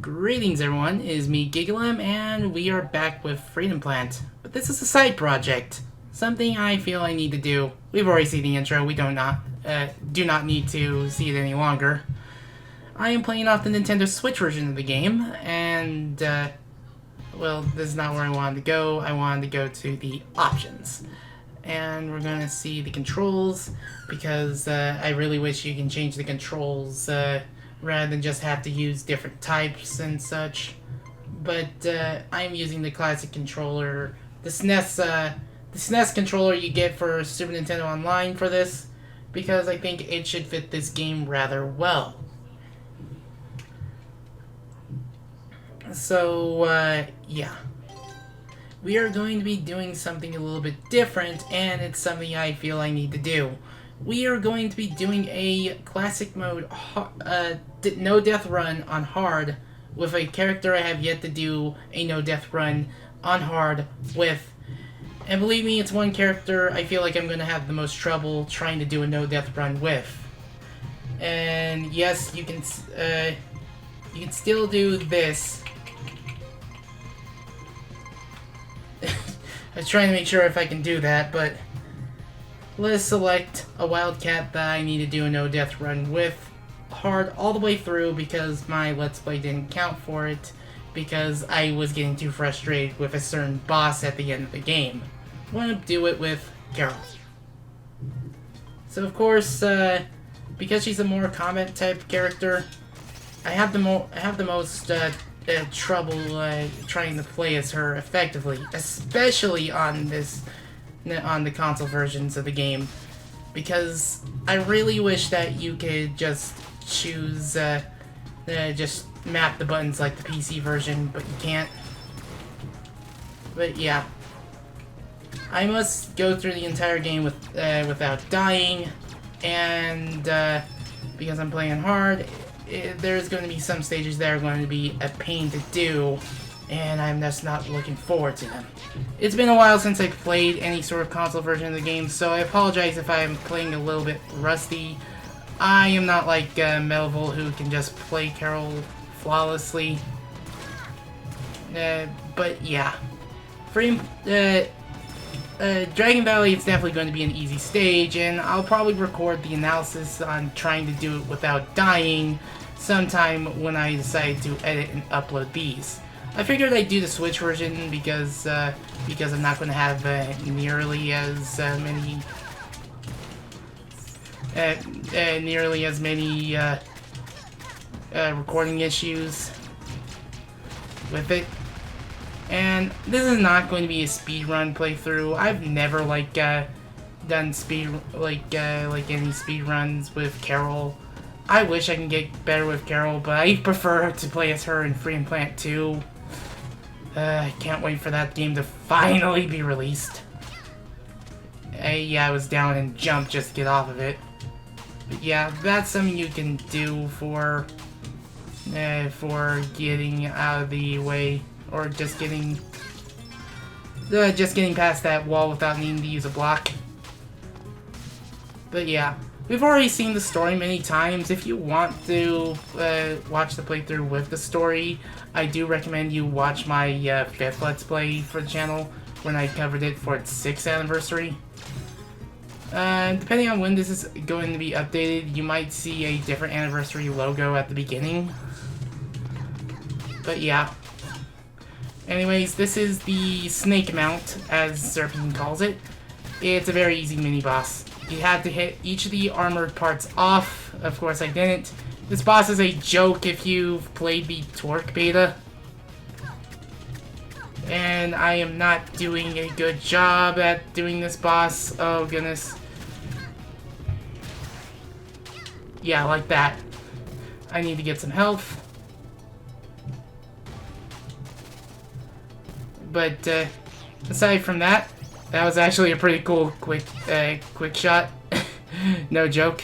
Greetings everyone, it is me Gigalem and we are back with Freedom Plant. But this is a side project. Something I feel I need to do. We've already seen the intro, we do not need to see it any longer. I am playing off the Nintendo Switch version of the game and well, this is not where I wanted to go. I wanted to go to the options. And we're gonna see the controls because I really wish you can change the controls rather than just have to use different types and such. But I'm using the classic controller, the SNES controller you get for Super Nintendo Online for this, because I think it should fit this game rather well. So, yeah. We are going to be doing something a little bit different, and it's something I feel I need to do. We are going to be doing a classic mode, no death run on hard, with a character I have yet to do a no death run on hard with. And believe me, it's one character I feel like I'm going to have the most trouble trying to do a no death run with. And yes, you can still do this. I was trying to make sure if I can do that, but let's select a wildcat that I need to do a no death run with hard all the way through because my let's play didn't count for it because I was getting too frustrated with a certain boss at the end of the game. I want to do it with Carol. So of course, because she's a more combat type character, I have the most trouble trying to play as her effectively, especially on the console versions of the game, because I really wish that you could just choose, just map the buttons like the PC version, but you can't. But yeah, I must go through the entire game without dying, and because I'm playing hard, there's going to be some stages that are going to be a pain to do, and I'm just not looking forward to them. It's been a while since I've played any sort of console version of the game, so I apologize if I'm playing a little bit rusty. I am not like Melville, who can just play Carol flawlessly. But yeah. Dragon Valley is definitely going to be an easy stage, and I'll probably record the analysis on trying to do it without dying sometime when I decide to edit and upload these. I figured I'd do the Switch version because I'm not going to have nearly as many recording issues with it. And this is not going to be a speedrun playthrough. I've never done any speedruns with Carol. I wish I can get better with Carol, but I prefer to play as her in Freedom Plant 2. I can't wait for that game to finally be released. Yeah, I was down and jumped just to get off of it. But yeah, that's something you can do for getting out of the way, or just getting past that wall without needing to use a block. But yeah, we've already seen the story many times. If you want to watch the playthrough with the story, I do recommend you watch my 5th Let's Play for the channel when I covered it for its 6th anniversary. Depending on when this is going to be updated, you might see a different anniversary logo at the beginning. But yeah. Anyways, this is the snake mount, as Serpent calls it. It's a very easy mini-boss. You have to hit each of the armored parts off. Of course I didn't. This boss is a joke if you've played the Torque beta. And I am not doing a good job at doing this boss. Oh goodness. Yeah, like that. I need to get some health. But aside from that, that was actually a pretty cool quick shot. No joke.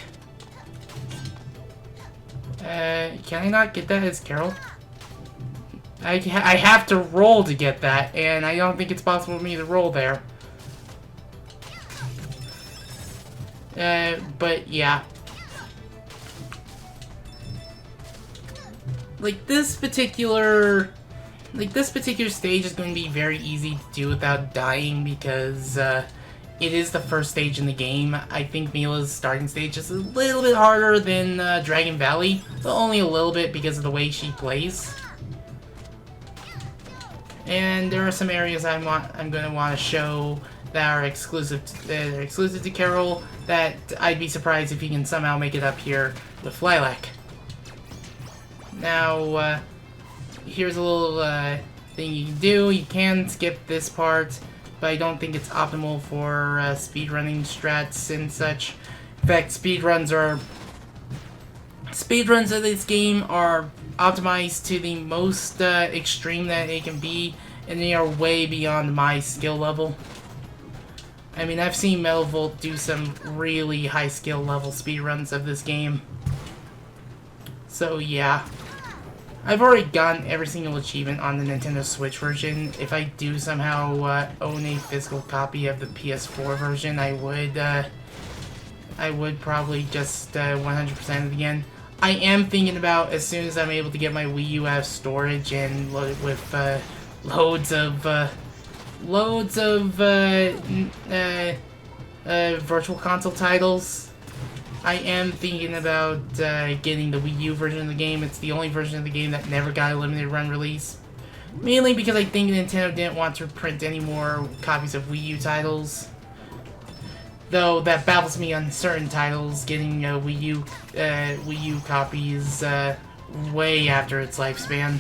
Can I not get that as Carol? I have to roll to get that, and I don't think it's possible for me to roll there. But yeah. like this particular stage is going to be very easy to do without dying because it is the first stage in the game. I think Mila's starting stage is a little bit harder than Dragon Valley, but only a little bit because of the way she plays. And there are some areas I'm going to want to show that are exclusive to Carol that I'd be surprised if you can somehow make it up here with Lilac. Now, here's a little thing you can do. You can skip this part, but I don't think it's optimal for speedrunning strats and such. In fact, speedruns of this game are optimized to the most extreme that it can be, and they are way beyond my skill level. I mean, I've seen Metal Volt do some really high skill level speedruns of this game. So yeah. I've already gotten every single achievement on the Nintendo Switch version. If I do somehow own a physical copy of the PS4 version, I would probably just 100% it again. I am thinking about, as soon as I'm able to get my Wii U out of storage and load with loads of Virtual Console titles, I am thinking about getting the Wii U version of the game. It's the only version of the game that never got a limited run release. Mainly because I think Nintendo didn't want to print any more copies of Wii U titles. Though that baffles me on certain titles, getting Wii U copies way after its lifespan.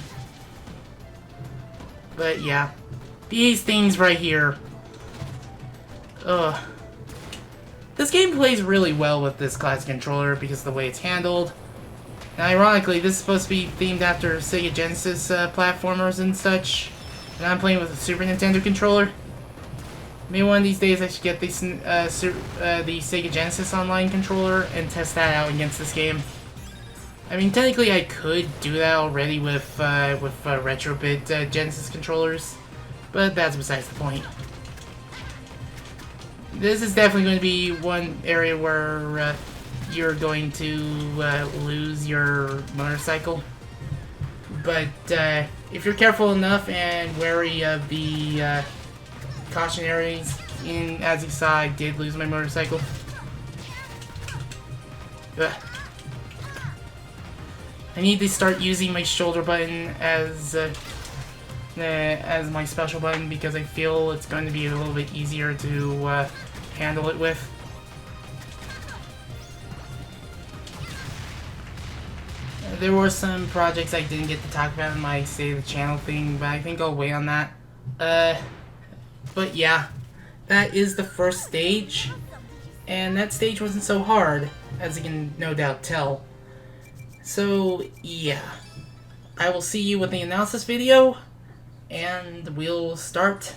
But yeah, these things right here. Ugh. This game plays really well with this classic controller because of the way it's handled. And ironically, this is supposed to be themed after Sega Genesis platformers and such. And I'm playing with a Super Nintendo controller. Maybe one of these days I should get the Sega Genesis Online controller and test that out against this game. I mean, technically I could do that already with Retrobit Genesis controllers, but that's besides the point. This is definitely going to be one area where you're going to lose your motorcycle. But if you're careful enough and wary of the cautionaries, as you saw, I did lose my motorcycle. Ugh. I need to start using my shoulder button as my special button because I feel it's going to be a little bit easier to handle it with. There were some projects I didn't get to talk about in my State of the Channel thing, but I think I'll wait on that. But yeah, that is the first stage, and that stage wasn't so hard, as you can no doubt tell. So yeah, I will see you with the analysis video, and we'll start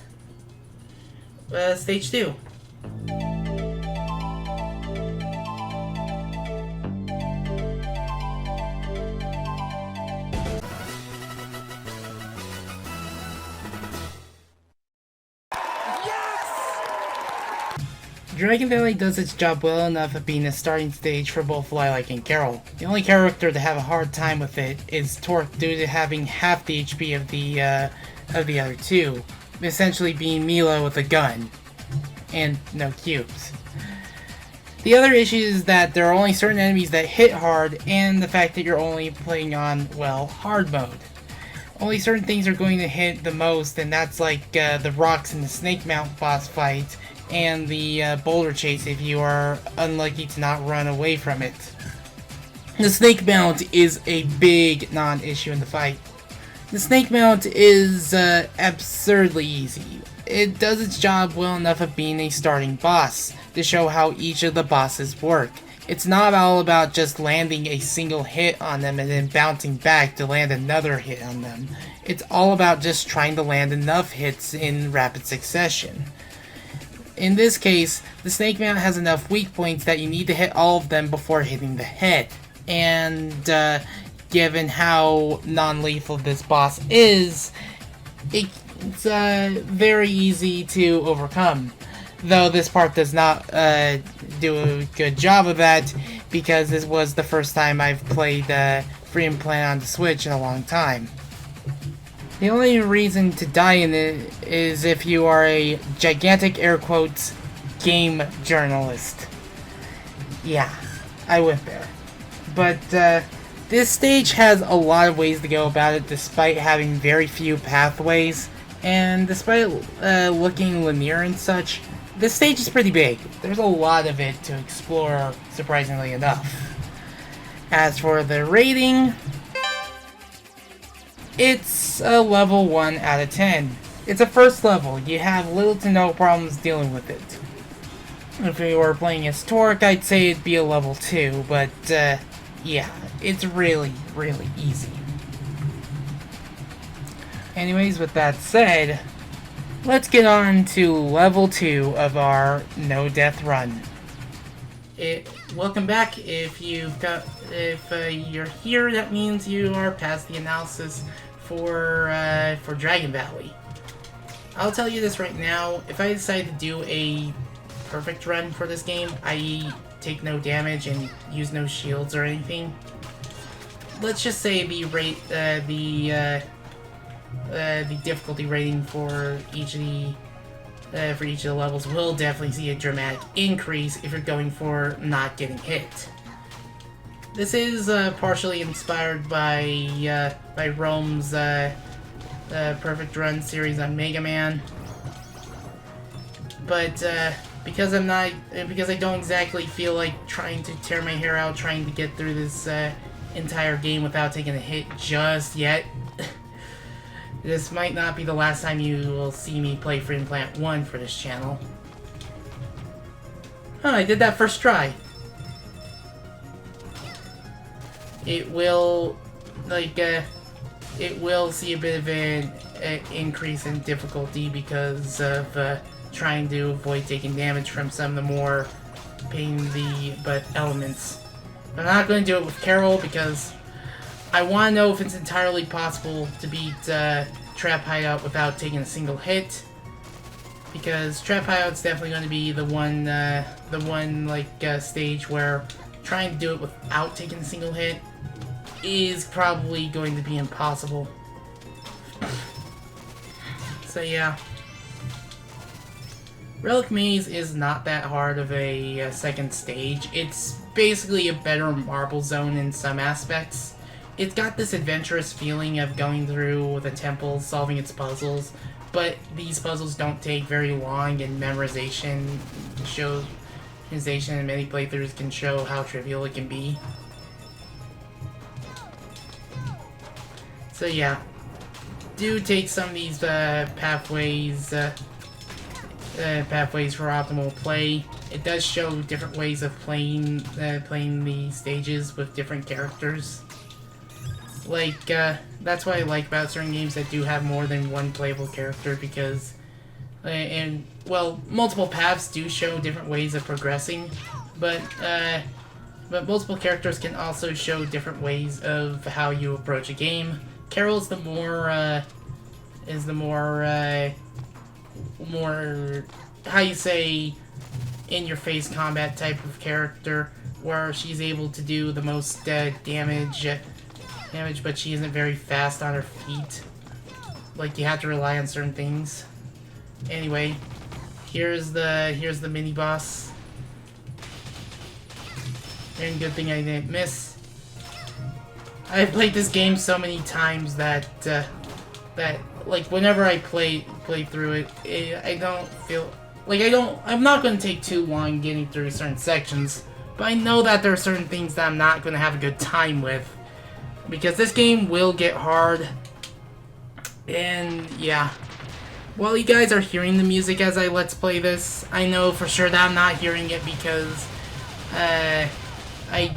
stage 2. Dragon Valley does its job well enough of being a starting stage for both Lilac and Carol. The only character to have a hard time with it is Torque due to having half the HP of the other two, essentially being Mila with a gun and no cubes. The other issue is that there are only certain enemies that hit hard, and the fact that you're only playing on, well, hard mode. Only certain things are going to hit the most, and that's like the rocks in the Snake Mount boss fight, and the boulder chase if you are unlucky to not run away from it. The Snake Mount is a big non-issue in the fight. The Snake Mount is absurdly easy. It does its job well enough of being a starting boss, to show how each of the bosses work. It's not all about just landing a single hit on them and then bouncing back to land another hit on them. It's all about just trying to land enough hits in rapid succession. In this case, the Snake Mount has enough weak points that you need to hit all of them before hitting the head. And given how non-lethal this boss is, it's very easy to overcome. Though this part does not do a good job of that, because this was the first time I've played Freedom Plant on the Switch in a long time. The only reason to die in it is if you are a gigantic air quotes game journalist. Yeah, I went there. But this stage has a lot of ways to go about it despite having very few pathways. And despite looking linear and such, this stage is pretty big. There's a lot of it to explore, surprisingly enough. As for the rating, it's a level 1 out of 10. It's a first level. You have little to no problems dealing with it. If you were playing as Torque, I'd say it'd be a level 2, but yeah, it's really, really easy. Anyways, with that said, let's get on to level 2 of our no death run. Welcome back. If you're here, that means you are past the analysis for Dragon Valley. I'll tell you this right now. If I decide to do a perfect run for this game, i.e. take no damage and use no shields or anything, let's just say the difficulty rating for each of the levels will definitely see a dramatic increase if you're going for not getting hit. This is partially inspired by Rome's Perfect Run series on Mega Man, but because I don't exactly feel like trying to tear my hair out trying to get through this entire game without taking a hit just yet. This might not be the last time you will see me play Freedom Plant 1 for this channel. Oh, I did that first try. It will, it will see a bit of an increase in difficulty because of trying to avoid taking damage from some of the more pain in the butt elements. I'm not going to do it with Carol because I want to know if it's entirely possible to beat Trap Hideout without taking a single hit, because Trap Hideout's definitely going to be the one stage where trying to do it without taking a single hit is probably going to be impossible. So yeah. Relic Maze is not that hard of a second stage. It's basically a better Marble Zone in some aspects. It's got this adventurous feeling of going through the temple, solving its puzzles, but these puzzles don't take very long, and memorization in many playthroughs can show how trivial it can be. So yeah, do take some of these pathways for optimal play. It does show different ways of playing the stages with different characters. That's what I like about certain games that do have more than one playable character, because multiple paths do show different ways of progressing, but multiple characters can also show different ways of how you approach a game. Carol's the more how you say, in-your-face combat type of character, where she's able to do the most damage, but she isn't very fast on her feet. You have to rely on certain things. Anyway, here's the mini boss. And good thing I didn't miss. I've played this game so many times that whenever I play through it, I don't feel I'm not going to take too long getting through certain sections, but I know that there are certain things that I'm not going to have a good time with, because this game will get hard. And yeah, while you guys are hearing the music as I let's play this, I know for sure that I'm not hearing it because I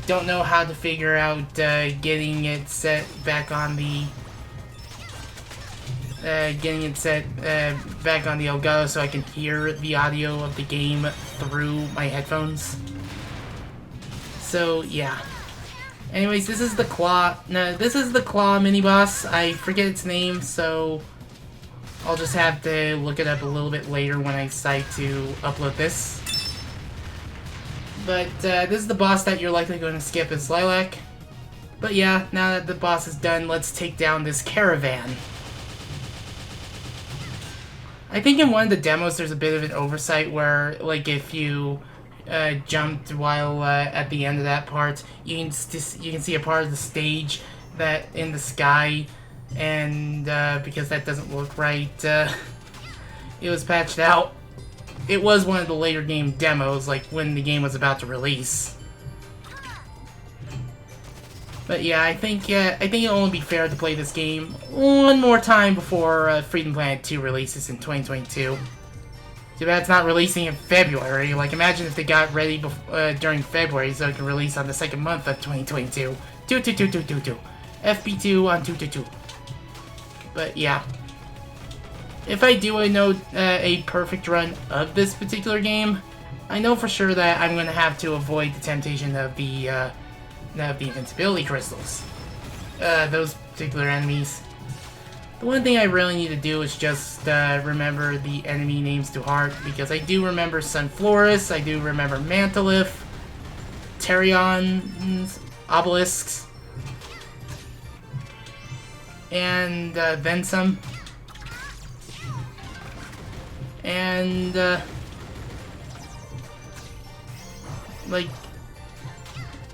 don't know how to figure out getting it set back on the Elgato so I can hear the audio of the game through my headphones. So yeah. Anyways, this is the claw mini boss. I forget its name, so I'll just have to look it up a little bit later when I decide to upload this. But this is the boss that you're likely going to skip as Lilac. But yeah, now that the boss is done, let's take down this Caravan. I think in one of the demos there's a bit of an oversight where, like, if you jumped while at the end of that part, you can see a part of the stage that in the sky, and because that doesn't look right, it was patched out. It was one of the later game demos, like when the game was about to release. But yeah, I think it'll only be fair to play this game one more time before Freedom Planet 2 releases in 2022. Too bad it's not releasing in February. Like, imagine if they got ready during February so it can release on the second month of 2022. 22222. FP2 on 222. But yeah. If I do a perfect run of this particular game, I know for sure that I'm going to have to avoid the temptation of the invincibility crystals. Those particular enemies. The one thing I really need to do is just remember the enemy names to heart, because I do remember Sunflorus, I do remember Mantolith, Terions, Obelisks, and then some. And like,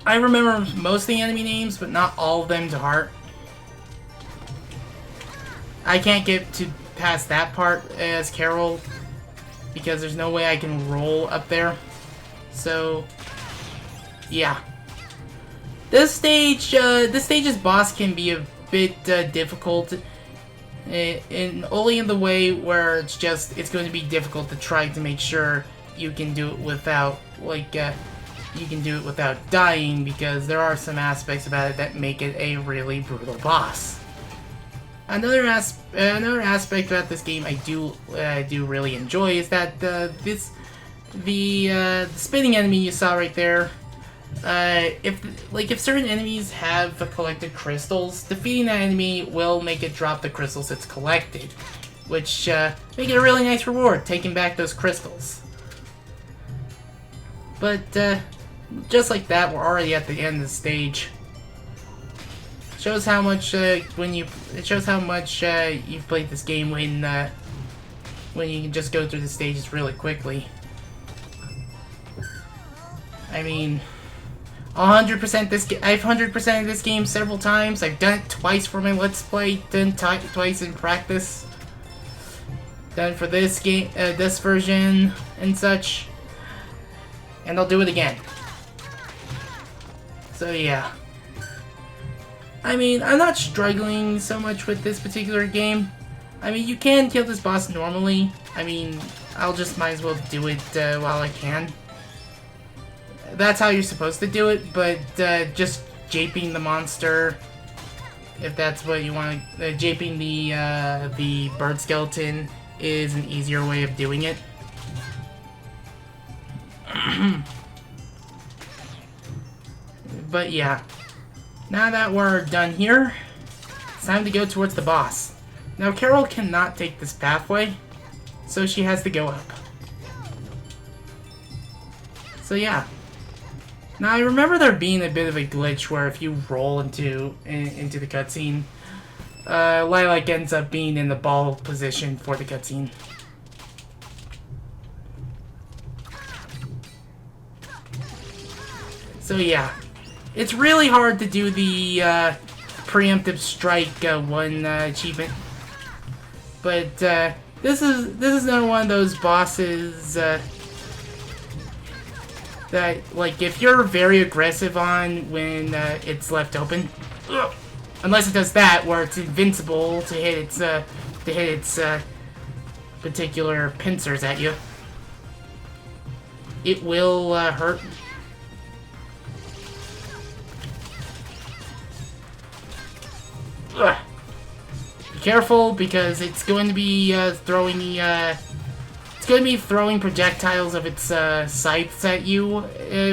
I remember most of the enemy names, but not all of them to heart. I can't get past that part as Carol because there's no way I can roll up there. So, yeah. This stage's boss can be a bit difficult, only in the way where it's going to be difficult to try to make sure you can do it without dying, because there are some aspects about it that make it a really brutal boss. Another aspect about this game I do really enjoy is that the spinning enemy you saw right there. If certain enemies have collected crystals, defeating that enemy will make it drop the crystals it's collected, which make it a really nice reward, taking back those crystals. But just like that, we're already at the end of the stage. Shows how much you've played this game when you can just go through the stages really quickly. I mean, 100% this. I've 100%ed this game several times. I've done it twice for my Let's Play, done twice in practice. Done it for this game, this version and such, and I'll do it again. So yeah. I mean, I'm not struggling so much with this particular game. I mean, you can kill this boss normally. I mean, I'll just might as well do it while I can. That's how you're supposed to do it, but just japing the monster, if that's what you want, japing the bird skeleton is an easier way of doing it. But yeah. Now that we're done here, it's time to go towards the boss. Now, Carol cannot take this pathway, so she has to go up. So yeah. Now, I remember there being a bit of a glitch where if you roll into the cutscene, Lilac ends up being in the ball position for the cutscene. So yeah. It's really hard to do the preemptive strike one achievement, but this is another one of those bosses that, like, if you're very aggressive on when it's left open, unless it does that where it's invincible to hit its particular pincers at you, it will hurt. Be careful, because it's going to be throwing projectiles of its scythes at you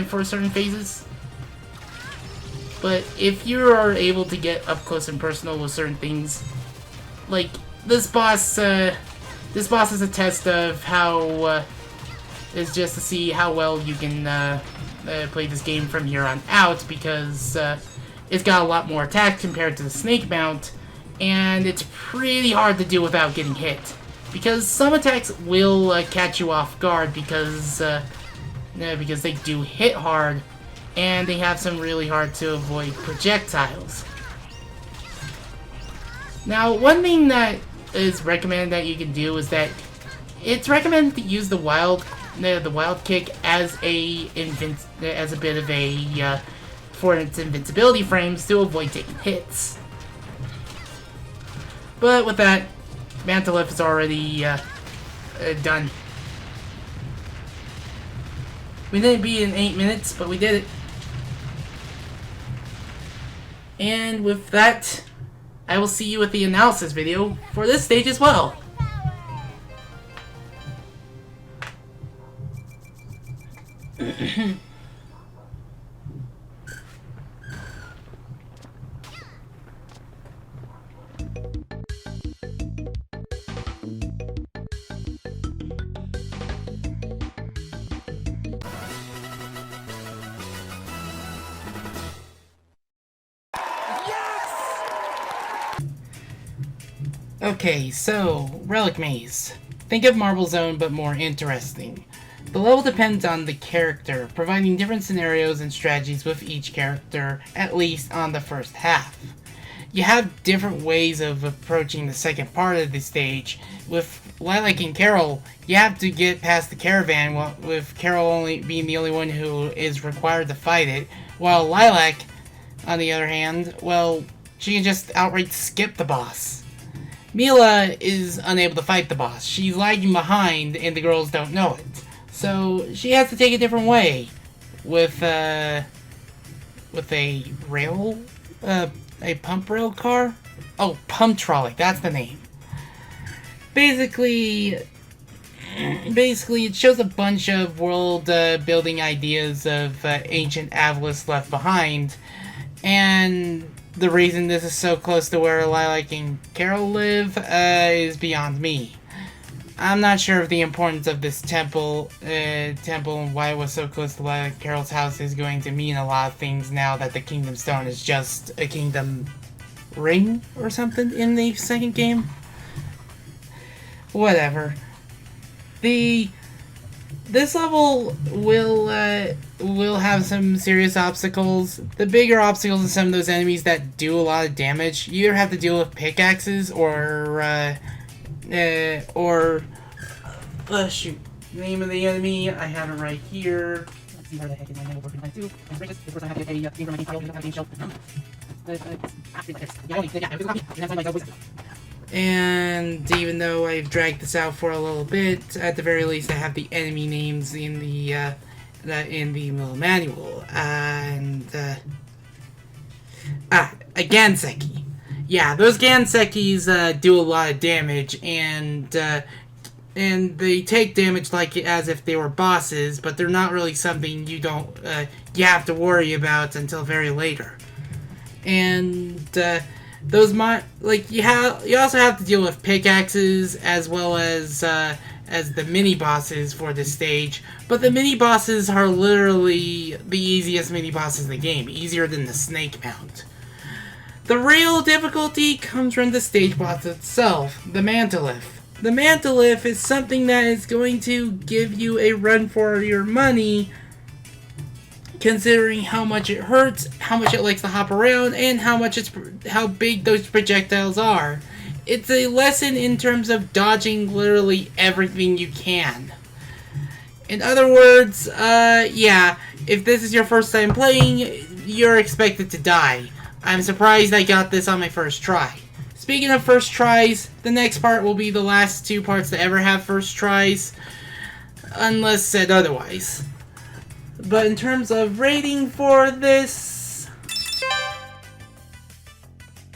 for certain phases. But if you are able to get up close and personal with certain things, like this boss is a test of how is just to see how well you can play this game from here on out, because It's got a lot more attack compared to the snake mount, and it's pretty hard to do without getting hit. Because some attacks will catch you off guard because they do hit hard, and they have some really hard to avoid projectiles. Now, one thing that is recommended that you can do is that it's recommended to use the wild kick as a bit of a for its invincibility frames to avoid taking hits. But with that, Mantalift is already done. We didn't beat it in 8 minutes, but we did it. And with that, I will see you with the analysis video for this stage as well. Okay, so, Relic Maze. Think of Marble Zone, but more interesting. The level depends on the character, providing different scenarios and strategies with each character, at least on the first half. You have different ways of approaching the second part of the stage. With Lilac and Carol, you have to get past the Caravan, with Carol only being the only one who is required to fight it, while Lilac, on the other hand, well, she can just outright skip the boss. Mila is unable to fight the boss. She's lagging behind, and the girls don't know it. So she has to take a different way with a pump rail car. Oh, pump trolley. That's the name. Basically, it shows a bunch of world building ideas of ancient Avalis left behind, and the reason this is so close to where Lilac and Carol live is beyond me. I'm not sure of the importance of this temple and why it was so close to Lilac and Carol's house is going to mean a lot of things now that the Kingdom Stone is just a Kingdom Ring or something in the second game. Whatever. This level will have some serious obstacles. The bigger obstacles are some of those enemies that do a lot of damage. You either have to deal with pickaxes or shoot. Name of the enemy, I have it right here. Let's see where the heck is my manual working too. Of course I have to get a game file, game show. And even though I've dragged this out for a little bit, at the very least I have the enemy names in the little manual. A Ganseki. Yeah, those Gansekis do a lot of damage, and they take damage like as if they were bosses, but they're not really something you have to worry about until very later. And you also have to deal with pickaxes as well as the mini bosses for this stage, but the mini bosses are literally the easiest mini bosses in the game, easier than the snake mount. The real difficulty comes from the stage boss itself, the Mantalift. The Mantalift is something that is going to give you a run for your money, considering how much it hurts, how much it likes to hop around, and how big those projectiles are. It's a lesson in terms of dodging literally everything you can. In other words, if this is your first time playing, you're expected to die. I'm surprised I got this on my first try. Speaking of first tries, the next part will be the last two parts to ever have first tries, unless said otherwise. But in terms of rating for this,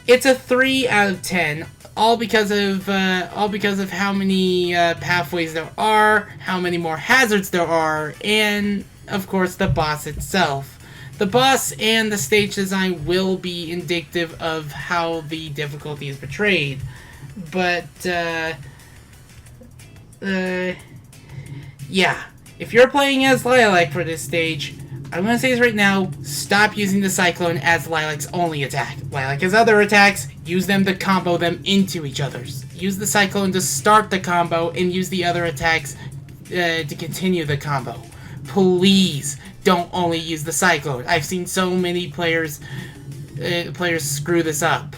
it's a 3 out of 10. All because of how many pathways there are, how many more hazards there are, and of course the boss itself. The boss and the stage design will be indicative of how the difficulty is portrayed, but yeah. If you're playing as Lilac for this stage, I'm gonna say this right now, stop using the Cyclone as Lilac's only attack. Lilac has other attacks, use them to combo them into each other's. Use the Cyclone to start the combo, and use the other attacks to continue the combo. Please, don't only use the Cyclone. I've seen so many players screw this up.